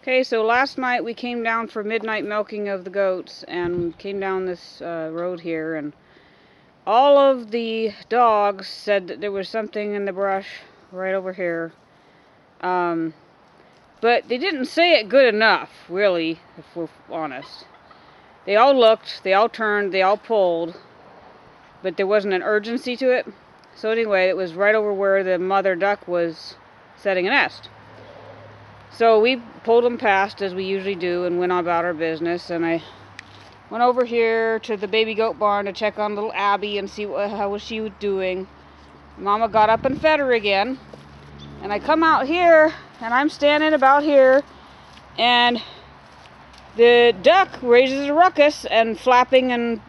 Okay, so last night we came down for midnight milking of the goats and came down this road here, and all of the dogs said that there was something in the brush right over here. But they didn't say it good enough, really, if we're honest. They all looked, they all turned, they all pulled, but there wasn't an urgency to it. So anyway, it was right over where the mother duck was setting a nest. So we pulled them past, as we usually do, and went on about our business. And I went over here to the baby goat barn to check on little Abby and see how she was doing. Mama got up and fed her again. And I come out here, and I'm standing about here, and the duck raises a ruckus and flapping and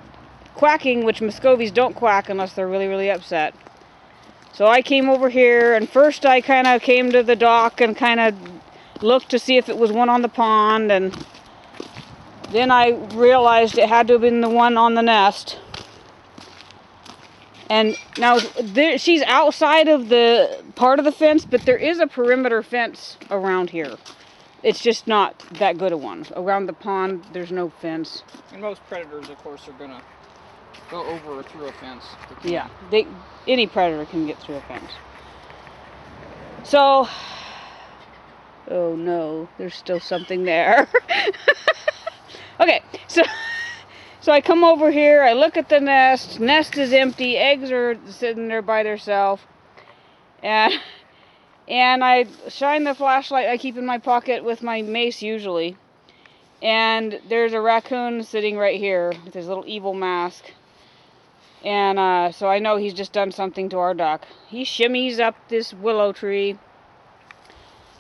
quacking, which Muscovies don't quack unless they're really, really upset. So I came over here, and first I kind of came to the dock and kind of looked to see if it was one on the pond, and then I realized it had to have been the one on the nest. And now she's outside of the part of the fence, but there is a perimeter fence around here. It's just not that good a one. Around the pond, there's no fence. And most predators, of course, are gonna go over or through a fence. Yeah, any predator can get through a fence. So, oh no, there's still something there. Okay, so I come over here, I look at the nest. Nest is empty, eggs are sitting there by themselves. And I shine the flashlight I keep in my pocket with my mace usually. And there's a raccoon sitting right here with his little evil mask. And so I know he's just done something to our duck. He shimmies up this willow tree.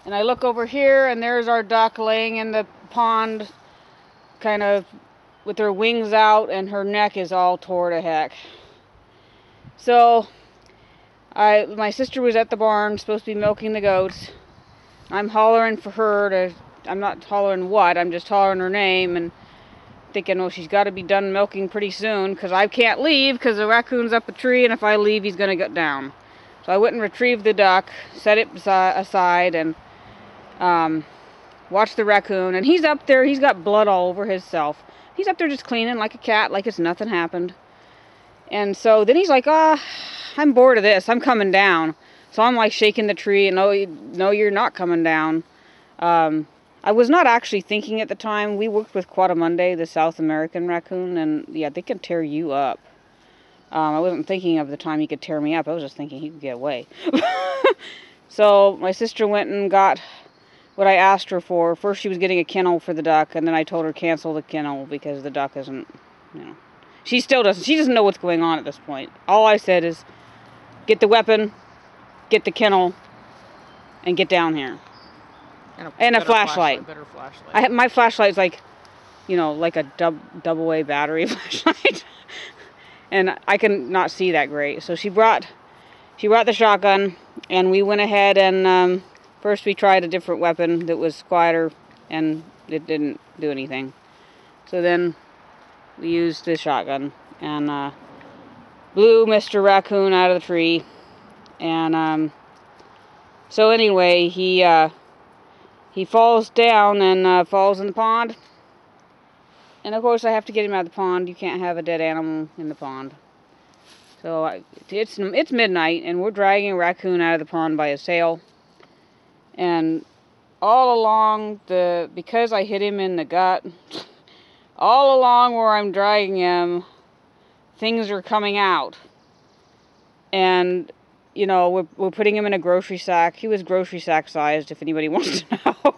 And I look over here, and there's our duck laying in the pond, kind of with her wings out, and her neck is all tore to heck. So, my sister was at the barn, supposed to be milking the goats. I'm hollering for her I'm not hollering what, I'm just hollering her name, and thinking, well, she's got to be done milking pretty soon, because I can't leave, because the raccoon's up a tree, and if I leave, he's going to get down. So I went and retrieved the duck, set it aside, and watch the raccoon, and he's up there, he's got blood all over himself. He's up there just cleaning like a cat, like it's nothing happened. And so then he's like, I'm bored of this, I'm coming down. So I'm like shaking the tree, and no, you're not coming down. I was not actually thinking at the time. We worked with Quadamundé, the South American raccoon, and yeah, they can tear you up. I wasn't thinking of the time he could tear me up, I was just thinking he could get away. So my sister went and got what I asked her for. First she was getting a kennel for the duck, and then I told her cancel the kennel because the duck isn't, she doesn't know what's going on at this point. All I said is, get the weapon, get the kennel, and get down here. And a flashlight. Better flashlight. My flashlight's like, like a double A battery flashlight. And I can not see that great. So she brought the shotgun, and we went ahead and, first we tried a different weapon that was quieter, and it didn't do anything. So then we used the shotgun and blew Mr. Raccoon out of the tree. And so anyway, he falls down and falls in the pond. And of course I have to get him out of the pond. You can't have a dead animal in the pond. So it's midnight, and we're dragging a raccoon out of the pond by his tail. And all along because I hit him in the gut, all along where I'm dragging him, things are coming out. And, we're putting him in a grocery sack. He was grocery sack sized, if anybody wants to know.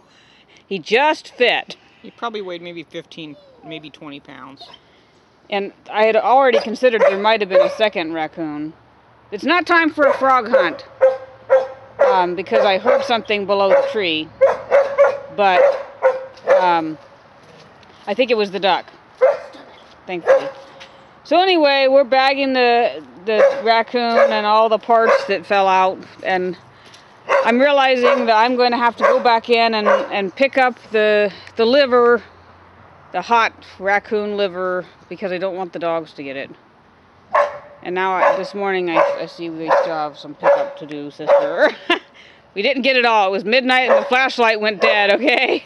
He just fit. He probably weighed maybe 15, maybe 20 pounds. And I had already considered there might have been a second raccoon. It's not time for a frog hunt. Because I heard something below the tree. But, I think it was the duck. Thankfully. So anyway, we're bagging the raccoon and all the parts that fell out. And I'm realizing that I'm going to have to go back in and pick up the liver, the hot raccoon liver, because I don't want the dogs to get it. And now, this morning, I see we still have some pickup to do, sister. We didn't get it all. It was midnight and the flashlight went dead, okay?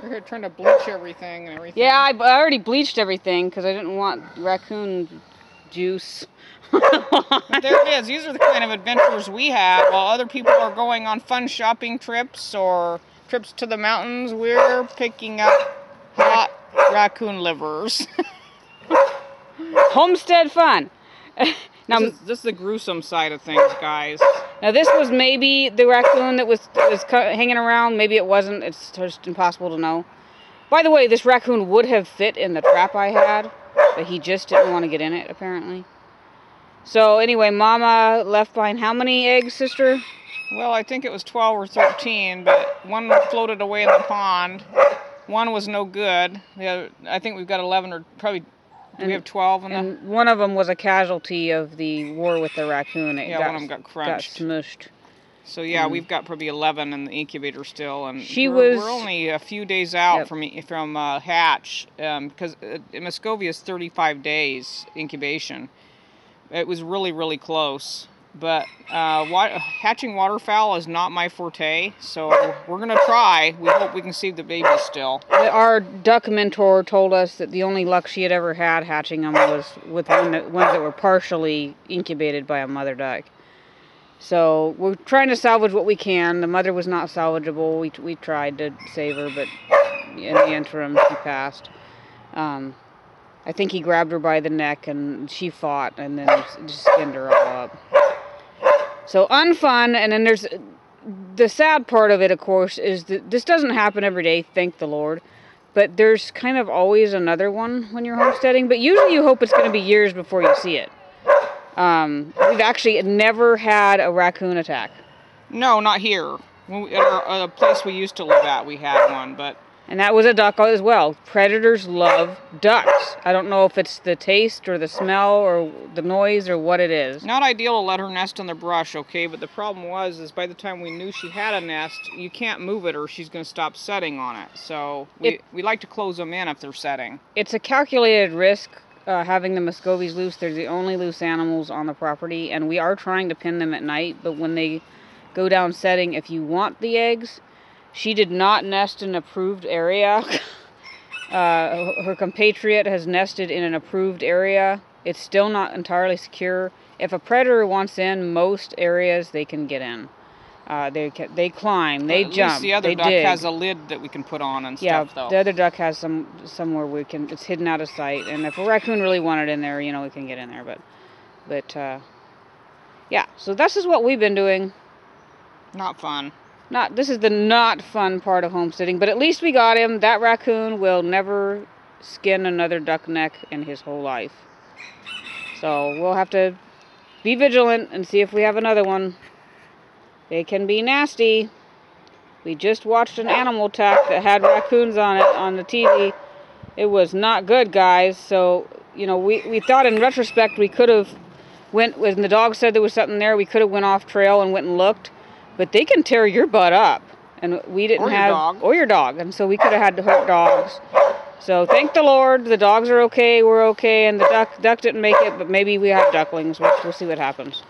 You're here trying to bleach everything and everything. Yeah, I already bleached everything because I didn't want raccoon juice. But there it is. These are the kind of adventures we have. While other people are going on fun shopping trips or trips to the mountains, we're picking up hot raccoon livers. Homestead fun. Now, this is the gruesome side of things, guys. Now this was maybe the raccoon that was hanging around. Maybe it wasn't. It's just impossible to know. By the way, this raccoon would have fit in the trap I had, but he just didn't want to get in it, apparently. So anyway, Mama left behind how many eggs, sister? Well, I think it was 12 or 13, but one floated away in the pond. One was no good. The other, I think we've got 11 or probably... we have 12 in and one of them was a casualty of the war with the raccoon. One of them got crunched. Got smushed. So yeah, we've got probably 11 in the incubator still, and we're only a few days out from hatch, because Muscovy is 35 days incubation. It was really, really close. But hatching waterfowl is not my forte, so we're going to try. We hope we can see the baby still. Our duck mentor told us that the only luck she had ever had hatching them was with ones that were partially incubated by a mother duck. So we're trying to salvage what we can. The mother was not salvageable. We tried to save her, but in the interim she passed. I think he grabbed her by the neck and she fought and then just skinned her all up. So unfun, and then there's the sad part of it, of course, is that this doesn't happen every day, thank the Lord. But there's kind of always another one when you're homesteading. But usually you hope it's going to be years before you see it. We've actually never had a raccoon attack. No, not here. At a place we used to live at, we had one, but... And that was a duck as well. Predators love ducks. I don't know if it's the taste or the smell or the noise or what it is. Not ideal to let her nest in the brush, okay? But the problem is by the time we knew she had a nest, you can't move it or she's going to stop setting on it. So we like to close them in if they're setting. It's a calculated risk having the Muscovies loose. They're the only loose animals on the property. And we are trying to pin them at night. But when they go down setting, if you want the eggs... She did not nest in an approved area. Her compatriot has nested in an approved area. It's still not entirely secure. If a predator wants in most areas, they can get in. They climb, they jump, at least the other duck dig. has a lid that we can put on and stuff, though. The other duck has somewhere we can. It's hidden out of sight. And if a raccoon really wanted in there, we can get in there. But yeah. So this is what we've been doing. Not fun. This is the not fun part of homesteading, but at least we got him. That raccoon will never skin another duck neck in his whole life. So we'll have to be vigilant and see if we have another one. They can be nasty. We just watched an animal attack that had raccoons on it on the TV. It was not good, guys. So, we thought in retrospect we could have when the dog said there was something there, we could have went off trail and went and looked. But they can tear your butt up, and we didn't or your dog, and so we could have had to hurt dogs. So thank the Lord, the dogs are okay, we're okay, and the duck didn't make it, but maybe we have ducklings. We'll see what happens.